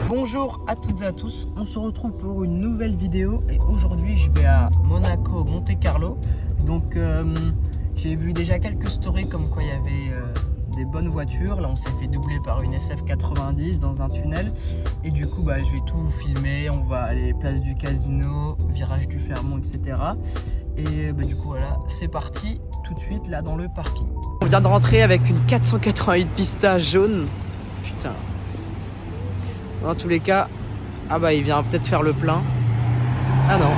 Bonjour à toutes et à tous, on se retrouve pour une nouvelle vidéo et aujourd'hui je vais à Monaco Monte Carlo. Donc j'ai vu déjà quelques stories comme quoi il y avait des bonnes voitures. Là on s'est fait doubler par une SF90 dans un tunnel et du coup je vais tout vous filmer. On va aller place du Casino, virage du Fermont, etc. Et du coup voilà, c'est parti tout de suite là dans le parking. On vient de rentrer avec une 488 Pista jaune. Putain. Dans tous les cas, il vient peut-être faire le plein. Ah non.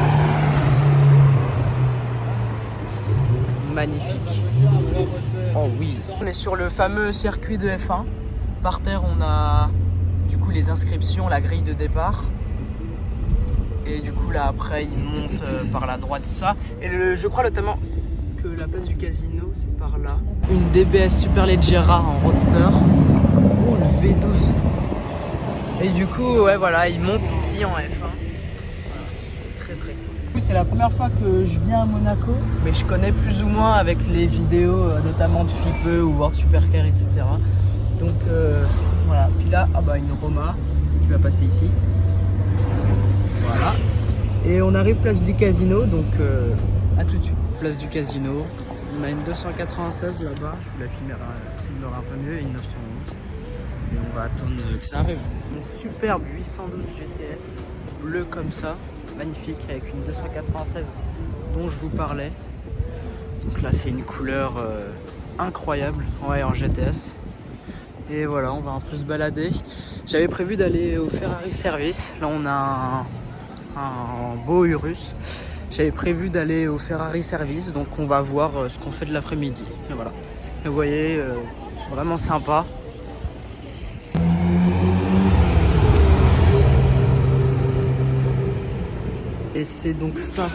Magnifique. Oh oui. On est sur le fameux circuit de F1. Par terre, on a du coup les inscriptions, la grille de départ. Et du coup là après, il monte par la droite, tout ça. Et je crois notamment que la place du Casino, c'est par là. Une DBS Superleggera en roadster. Oh, le V12. Et du coup, ouais, voilà, il monte ici en F1. Voilà. Très très cool. C'est la première fois que je viens à Monaco, mais je connais plus ou moins avec les vidéos, notamment de FIPE ou World Supercar, etc. Donc voilà. Puis là, une Roma qui va passer ici. Voilà. Et on arrive place du Casino, donc à tout de suite. Place du Casino. On a une 296 là-bas. Je vous la filmerai un peu mieux, et une 911. Et on va attendre que ça arrive. Une superbe 812 GTS, bleu comme ça, magnifique, avec une 296 dont je vous parlais. Donc là c'est une couleur incroyable, ouais, en GTS. Et voilà, on va un peu se balader. J'avais prévu d'aller au Ferrari Service. Là on a un beau Urus. J'avais prévu d'aller au Ferrari Service, donc on va voir ce qu'on fait de l'après-midi. Et voilà. Et vous voyez, vraiment sympa. Et c'est donc ça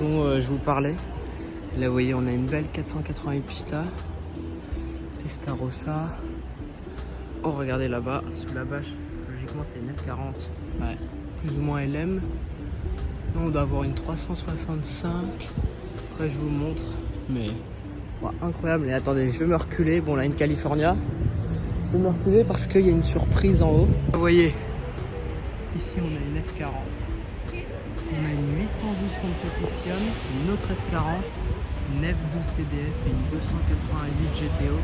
dont je vous parlais. Là vous voyez, on a une belle 488 Pista Testarossa. Oh regardez là-bas, sous la bâche, logiquement c'est une F40, ouais, plus ou moins LM. Là on doit avoir une 365. Après je vous montre, mais incroyable. Et attendez, je vais me reculer. Bon là une California. Je vais me reculer parce qu'il y a une surprise en haut. Vous voyez, ici on a une F40. On a une 812 Competition, une autre F40, une F12 TDF et une 288 GTO.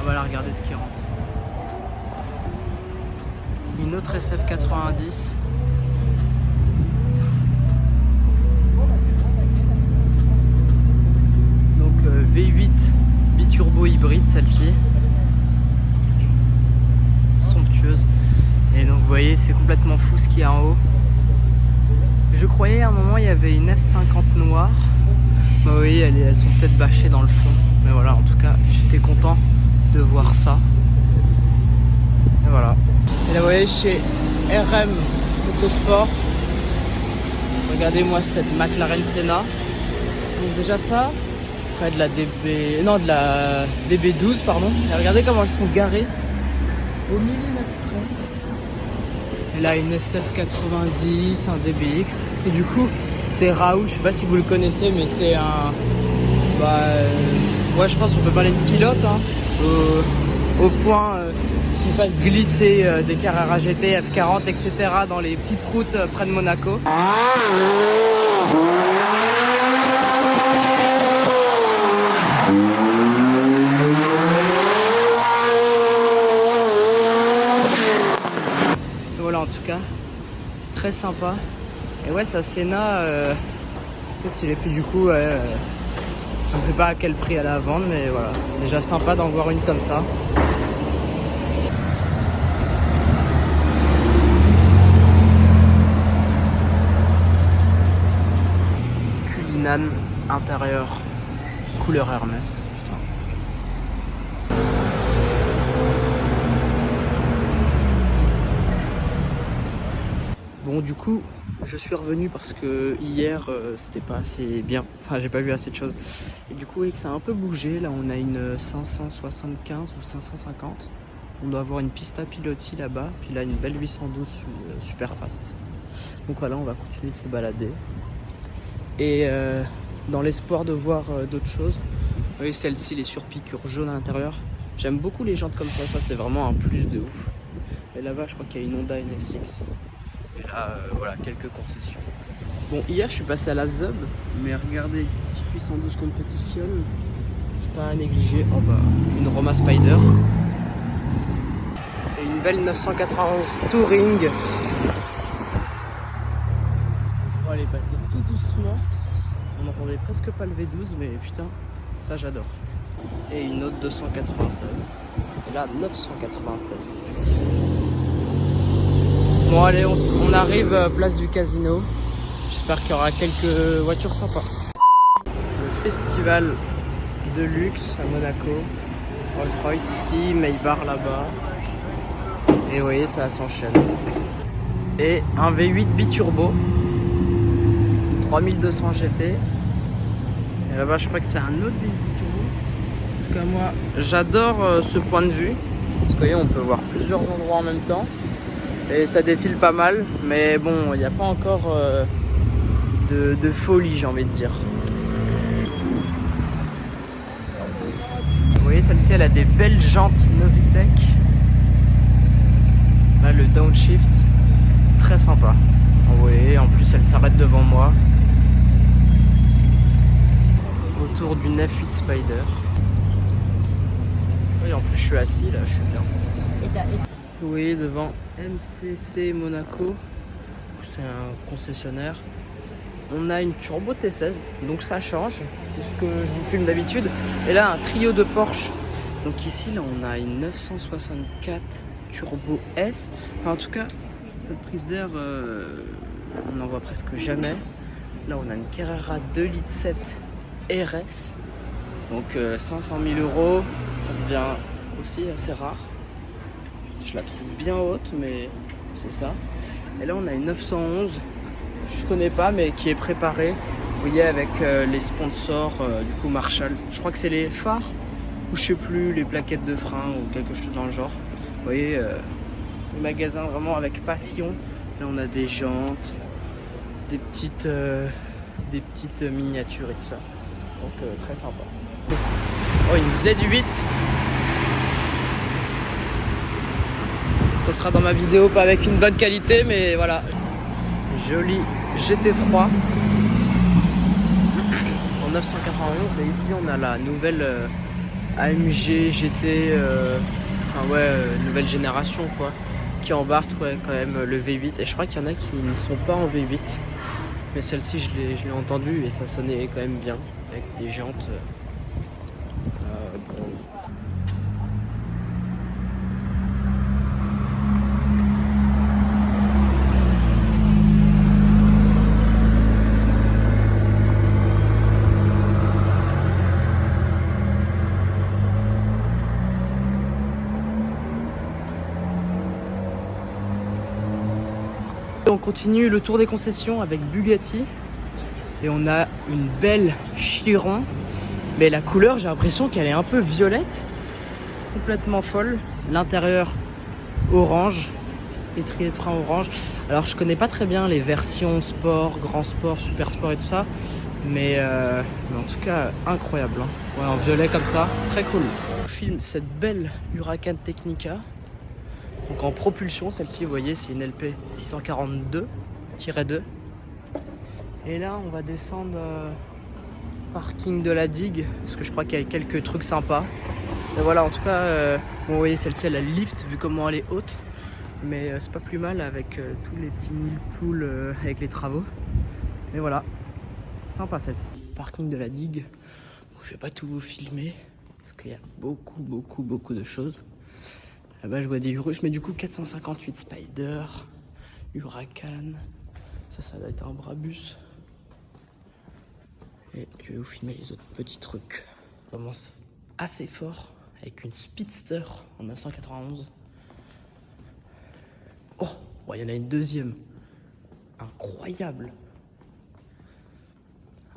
On va la regarder ce qui rentre. Une autre SF90. Donc V8 biturbo hybride celle-ci. Somptueuse. Et donc vous voyez, c'est complètement fou ce qu'il y a en haut. Je croyais à un moment il y avait une F50 noire. Vous voyez, elles sont peut-être bâchées dans le fond. Mais voilà, en tout cas, j'étais content de voir ça. Et voilà. Et là, vous voyez, chez RM Motorsport, regardez-moi cette McLaren Senna. Donc déjà ça, après de la DB12, pardon. Et regardez comment elles sont garées au millimètre près. Et là une SF90, un DBX. Et du coup c'est Raoul, je sais pas si vous le connaissez, mais c'est un... ouais, je pense qu'on peut parler de pilote, hein, au point qu'il fasse glisser des Carrera GT, F40, etc. dans les petites routes près de Monaco. Voilà, en tout cas, très sympa. Et ouais, sa Senna, c'est stylé. Puis du coup, je sais pas à quel prix elle a à vendre, mais voilà, déjà sympa d'en voir une comme ça. Cullinan intérieur, couleur Hermès. Putain. Bon, du coup, je suis revenu parce que hier c'était pas assez bien, enfin j'ai pas vu assez de choses. Et du coup, oui, que ça a un peu bougé. Là, on a une 575 ou 550. On doit avoir une Pista Piloti là-bas. Puis là, une belle 812 super fast. Donc voilà, on va continuer de se balader. Et dans l'espoir de voir d'autres choses, voyez celle-ci, les surpiqûres jaunes à l'intérieur. J'aime beaucoup les jantes comme ça c'est vraiment un plus de ouf. Et là-bas, je crois qu'il y a une Honda NSX. Et là, voilà, quelques concessions. Bon, hier, je suis passé à la Zub, mais regardez, petite 812 compétition, c'est pas à négliger. Oh bah, une Roma Spider. Et une belle 991 Touring. On va aller passer tout doucement. On n'entendait presque pas le V12, mais putain, ça j'adore. Et une autre 296. Et là, 996. Bon allez, on arrive place du casino. J'espère qu'il y aura quelques voitures sympas. Le festival de luxe à Monaco. Rolls-Royce ici, Maybach là-bas. Et vous voyez, ça s'enchaîne. Et un V8 biturbo. 3200 GT. Et là-bas, je crois que c'est un autre V8 biturbo. En tout cas, moi, j'adore ce point de vue. Parce que vous voyez, on peut voir plusieurs endroits en même temps. Et ça défile pas mal, mais bon, il n'y a pas encore de folie, j'ai envie de dire. Vous voyez, celle-ci, elle a des belles jantes Novitec. Là, le downshift, très sympa. Vous voyez, en plus, elle s'arrête devant moi. Autour d'une F8 Spider. Oui, en plus, je suis assis, là, je suis bien. Vous voyez devant MCC Monaco, c'est un concessionnaire. On a une Turbo T16, donc ça change de ce que je vous filme d'habitude. Et là, un trio de Porsche. Donc ici, là, on a une 964 Turbo S. Enfin, en tout cas, cette prise d'air, on n'en voit presque jamais. Là, on a une Carrera 2,7 litres RS. Donc 500 000 €, ça devient aussi assez rare. Je la trouve bien haute, mais c'est ça. Et là, on a une 911. Je connais pas, mais qui est préparée. Vous voyez, avec les sponsors, du coup Marshall. Je crois que c'est les phares, ou je sais plus, les plaquettes de frein, ou quelque chose dans le genre. Vous voyez, le magasin vraiment avec passion. Là, on a des jantes, des petites miniatures et tout ça. Donc, très sympa. Oh, une Z8. Ça sera dans ma vidéo, pas avec une bonne qualité, mais voilà. Joli GT3 en 991. Et ici, on a la nouvelle AMG GT, nouvelle génération, quoi, qui embarque quand même le V8. Et je crois qu'il y en a qui ne sont pas en V8. Mais celle-ci, je l'ai entendue et ça sonnait quand même bien, avec des jantes bronze. On continue le tour des concessions avec Bugatti et on a une belle Chiron, mais la couleur, j'ai l'impression qu'elle est un peu violette, complètement folle. L'intérieur orange, étrier de frein orange. Alors je connais pas très bien les versions sport, grand sport, super sport et tout ça, mais en tout cas incroyable, hein. Ouais, en violet comme ça, très cool. Je filme cette belle Huracan Technica. Donc en propulsion, celle-ci, vous voyez, c'est une LP 642-2. Et là, on va descendre parking de la digue, parce que je crois qu'il y a quelques trucs sympas. Et voilà, en tout cas, bon, vous voyez, celle-ci, elle a le lift, vu comment elle est haute. Mais c'est pas plus mal avec tous les petits mille-poules avec les travaux. Mais voilà, sympa celle-ci. Parking de la digue. Bon, je vais pas tout vous filmer, parce qu'il y a beaucoup de choses. Là-bas, je vois des Urus, mais du coup, 458 Spider, Huracan. Ça doit être un Brabus. Et je vais vous filmer les autres petits trucs. On commence assez fort avec une Speedster en 991. Oh, il y en a une deuxième. Incroyable.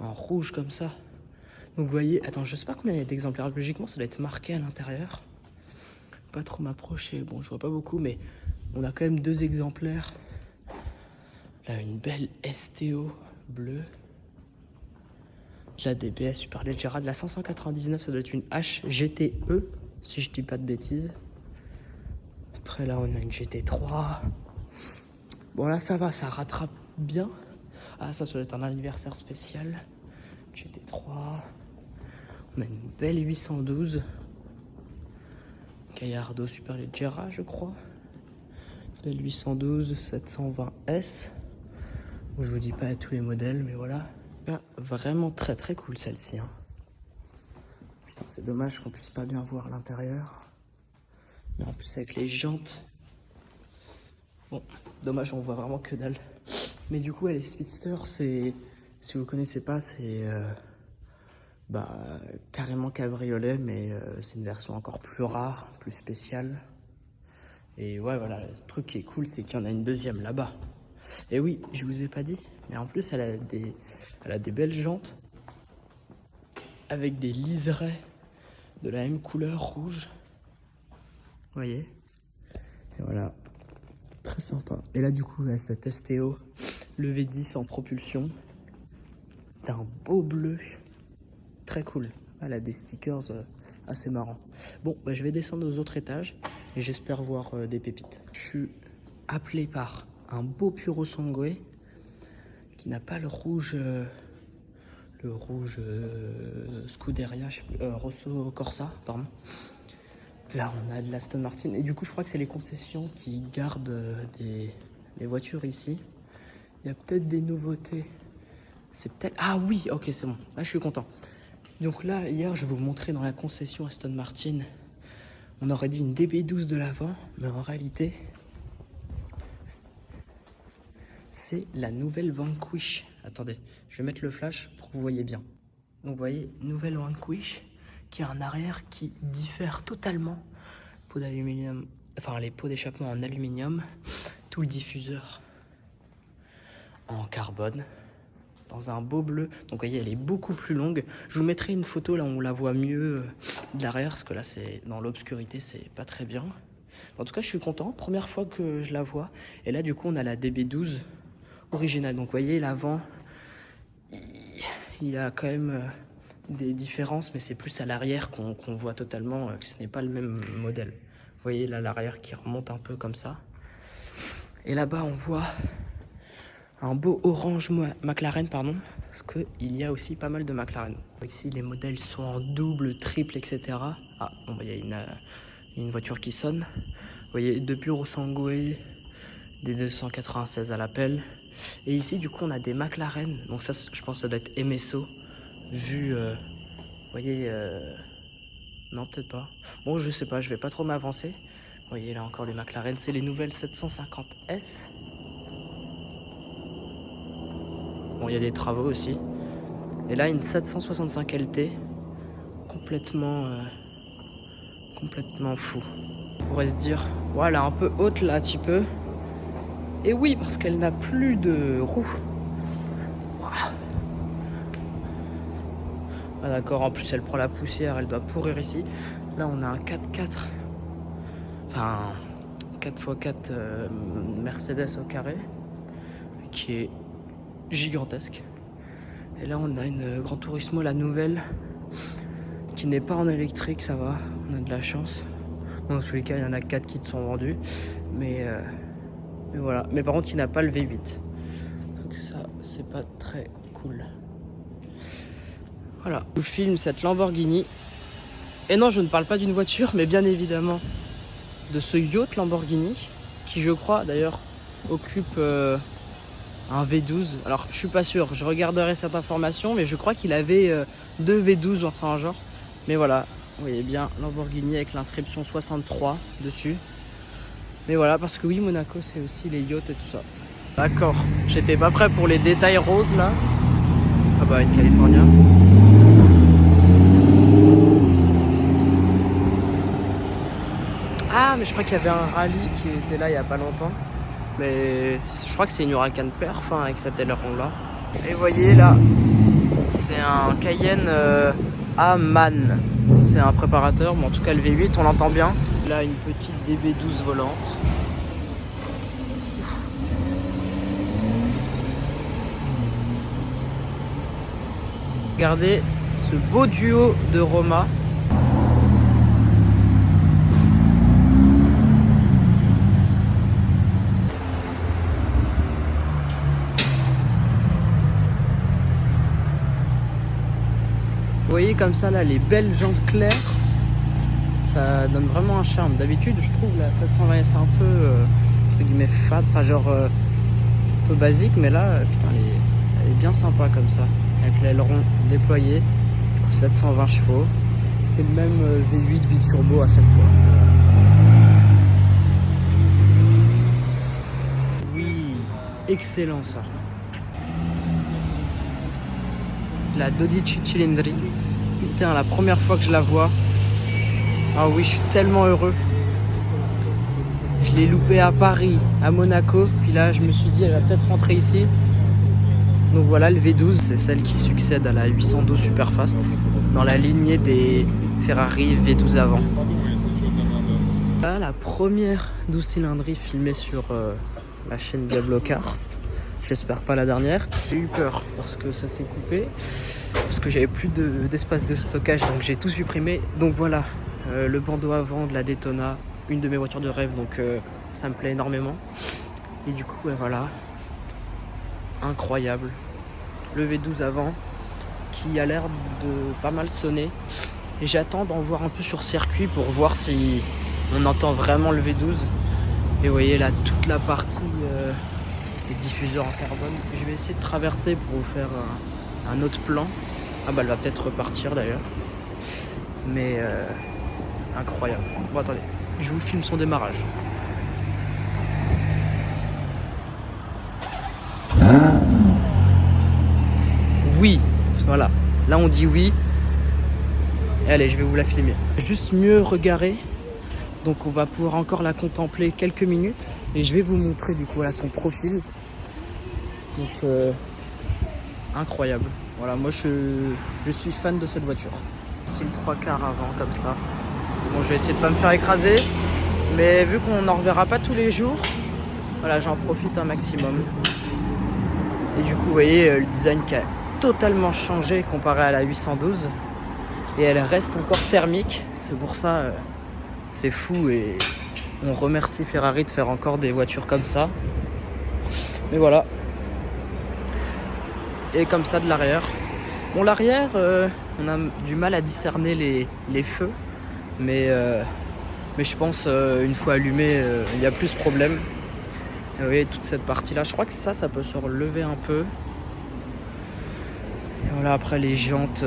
En rouge comme ça. Donc, vous voyez, attends, je sais pas combien il y a d'exemplaires. Logiquement, ça doit être marqué à l'intérieur. Pas trop m'approcher, bon je vois pas beaucoup, mais on a quand même 2 exemplaires. Là, une belle STO bleue. La DBS Superleggera de la 599, ça doit être une HGTE, si je dis pas de bêtises. Après là, on a une GT3. Bon là, ça va, ça rattrape bien. Ah, ça doit être un anniversaire spécial. GT3. On a une belle 812. Gallardo Superleggera, je crois. Belle 812 720S. Bon, je vous dis pas tous les modèles, mais voilà. Vraiment très très cool celle-ci. Hein. Putain, c'est dommage qu'on puisse pas bien voir l'intérieur. Mais en plus avec les jantes. Bon, dommage, on voit vraiment que dalle. Mais du coup, les Speedster, c'est, si vous connaissez pas, c'est carrément cabriolet, mais c'est une version encore plus rare, plus spéciale. Et ouais, voilà, le truc qui est cool, c'est qu'il y en a une deuxième là-bas. Et oui, je vous ai pas dit, mais en plus, elle a des belles jantes avec des liserés de la même couleur rouge. Vous voyez? Et voilà, très sympa. Et là, du coup, cette STO, le V10 en propulsion, d'un beau bleu, très cool. Elle a des stickers assez marrants. Bon, je vais descendre aux autres étages et j'espère voir des pépites. Je suis appelé par un beau Puro Sangue qui n'a pas le rouge Scuderia, je sais plus, Rosso Corsa, pardon. Là, on a de l'Aston Martin et du coup, je crois que c'est les concessions qui gardent des voitures ici. Il y a peut-être des nouveautés. C'est peut-être... Ah oui, ok, c'est bon. Là, je suis content. Donc là, hier, je vais vous montrer dans la concession Aston Martin. On aurait dit une DB12 de l'avant, mais en réalité, c'est la nouvelle Vanquish. Attendez, je vais mettre le flash pour que vous voyez bien. Donc vous voyez, nouvelle Vanquish qui a un arrière qui diffère totalement. Peau d'aluminium, enfin les pots d'échappement en aluminium, tout le diffuseur en carbone, dans un beau bleu. Donc vous voyez, elle est beaucoup plus longue. Je vous mettrai une photo là où on la voit mieux de l'arrière, parce que là c'est dans l'obscurité, c'est pas très bien. En tout cas, je suis content, première fois que je la vois. Et là du coup, on a la DB12 originale. Donc vous voyez, l'avant, il y a quand même des différences, mais c'est plus à l'arrière qu'on voit totalement que ce n'est pas le même modèle. Vous voyez là l'arrière qui remonte un peu comme ça. Et là-bas, on voit un beau orange McLaren, pardon, parce qu'il y a aussi pas mal de McLaren. Ici, les modèles sont en double, triple, etc. Ah, bon, il y a une voiture qui sonne. Vous voyez, de Puro Sangue, des 296 à l'appel. Et ici, du coup, on a des McLaren. Donc ça, je pense que ça doit être MSO, vu, vous voyez, non, peut-être pas. Bon, je sais pas, je vais pas trop m'avancer. Vous voyez, là encore des McLaren, c'est les nouvelles 750S. Bon, il y a des travaux aussi. Et là, une 765 LT, complètement fou. On pourrait se dire, ouais, elle est un peu haute là, un petit peu. Et oui, parce qu'elle n'a plus de roues. Ah d'accord, en plus elle prend la poussière, elle doit pourrir ici. Là on a un 4x4, enfin 4x4 Mercedes au carré, qui est gigantesque. Et là on a une Gran Turismo, la nouvelle, qui n'est pas en électrique, ça va, on a de la chance. Dans tous les cas, il y en a 4 qui sont vendus, mais voilà. Mais par contre, il n'a pas le V8. Donc ça, c'est pas très cool. Voilà, je vous filme cette Lamborghini. Et non, je ne parle pas d'une voiture, mais bien évidemment de ce yacht Lamborghini, qui je crois d'ailleurs occupe un V12. Alors je suis pas sûr, je regarderai cette information, mais je crois qu'il avait 2 V12 ou enfin un genre. Mais voilà, vous voyez bien Lamborghini avec l'inscription 63 dessus. Mais voilà, parce que oui, Monaco c'est aussi les yachts et tout ça. D'accord, j'étais pas prêt pour les détails roses là. Ah bah une California. Ah mais je crois qu'il y avait un rallye qui était là il y a pas longtemps. Mais je crois que c'est une Huracan Perf hein, avec cette aileron là. Et vous voyez là, c'est un Cayenne A-MAN. C'est un préparateur, mais en tout cas le V8 on l'entend bien. Là une petite DB12 volante. Regardez ce beau duo de Roma. Vous voyez comme ça là les belles jantes claires, ça donne vraiment un charme. D'habitude je trouve la 720 c'est un peu entre guillemets fade, enfin genre un peu basique, mais là putain elle est bien sympa comme ça, avec l'aileron déployé. Du coup 720 chevaux, c'est le même V8 biturbo à chaque fois. Oui, excellent ça. La 12 cilindri. Putain, la première fois que je la vois. Ah oui, je suis tellement heureux. Je l'ai loupé à Paris, à Monaco. Puis là, je me suis dit, elle va peut-être rentrer ici. Donc voilà, le V12, c'est celle qui succède à la 812 Superfast, dans la lignée des Ferrari V12 avant. Là, la première 12 cylindries filmée sur la chaîne Diablo Car. J'espère pas la dernière. J'ai eu peur parce que ça s'est coupé, parce que j'avais plus d'espace de stockage, donc j'ai tout supprimé. Donc voilà, le bandeau avant de la Daytona, une de mes voitures de rêve, donc ça me plaît énormément. Et du coup, voilà, incroyable. Le V12 avant, qui a l'air de pas mal sonner. Et j'attends d'en voir un peu sur circuit pour voir si on entend vraiment le V12. Et vous voyez là, toute la partie... les diffuseurs en carbone. Je vais essayer de traverser pour vous faire un autre plan. Ah bah elle va peut-être repartir d'ailleurs. Mais incroyable. Bon attendez, je vous filme son démarrage. Oui, voilà. Là on dit oui. Et allez, je vais vous la filmer. Juste mieux regarder. Donc on va pouvoir encore la contempler quelques minutes. Et je vais vous montrer du coup voilà, son profil. Donc incroyable. Voilà, moi je suis fan de cette voiture. C'est le 3/4 avant comme ça. Bon, je vais essayer de pas me faire écraser. Mais vu qu'on n'en reverra pas tous les jours, voilà, j'en profite un maximum. Et du coup, vous voyez le design qui a totalement changé comparé à la 812. Et elle reste encore thermique. C'est pour ça, c'est fou. Et on remercie Ferrari de faire encore des voitures comme ça. Mais voilà. Et comme ça de l'arrière. Bon, l'arrière, on a du mal à discerner les feux. Mais je pense, une fois allumé, il n'y a plus ce problème. Et vous voyez, toute cette partie-là, je crois que ça peut se relever un peu. Et voilà, après les jantes...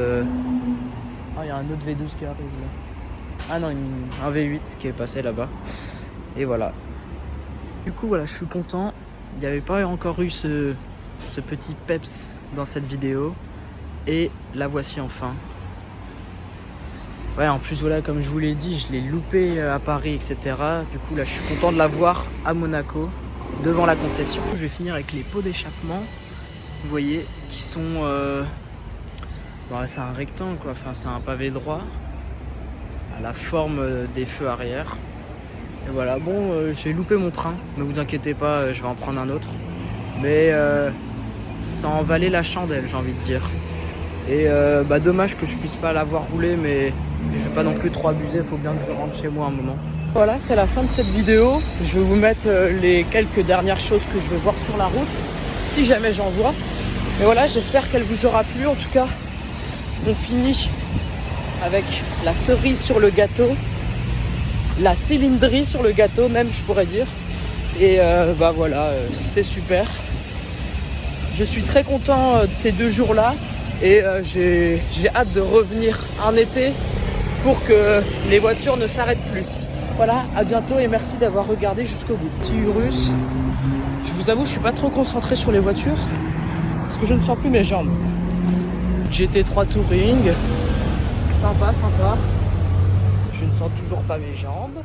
Ah, il y a un autre V12 qui arrive là. Ah non, un V8 qui est passé là-bas. Et voilà. Du coup, voilà, je suis content. Il n'y avait pas encore eu ce petit peps dans cette vidéo. Et la voici enfin. Ouais, en plus, voilà, comme je vous l'ai dit, je l'ai loupé à Paris, etc. Du coup, là, je suis content de la voir à Monaco, devant la concession. Je vais finir avec les pots d'échappement. Vous voyez, qui sont... Bon, c'est un rectangle, quoi. Enfin, c'est un pavé droit. À la forme des feux arrière. Et voilà, bon, j'ai loupé mon train. Ne vous inquiétez pas, je vais en prendre un autre. Mais ça en valait la chandelle, j'ai envie de dire. Et dommage que je puisse pas l'avoir roulé, mais je vais pas non plus trop abuser, il faut bien que je rentre chez moi un moment. Voilà, c'est la fin de cette vidéo. Je vais vous mettre les quelques dernières choses que je vais voir sur la route, si jamais j'en vois. Et voilà, j'espère qu'elle vous aura plu. En tout cas, on finit avec la cerise sur le gâteau, la cylindrie sur le gâteau même, je pourrais dire. Et voilà, c'était super. Je suis très content de ces 2 jours-là. Et j'ai hâte de revenir en été pour que les voitures ne s'arrêtent plus. Voilà, à bientôt et merci d'avoir regardé jusqu'au bout. Petit Urus, je vous avoue, je suis pas trop concentré sur les voitures parce que je ne sens plus mes jambes. GT3 Touring, sympa, sympa. Je ne sens toujours pas mes jambes.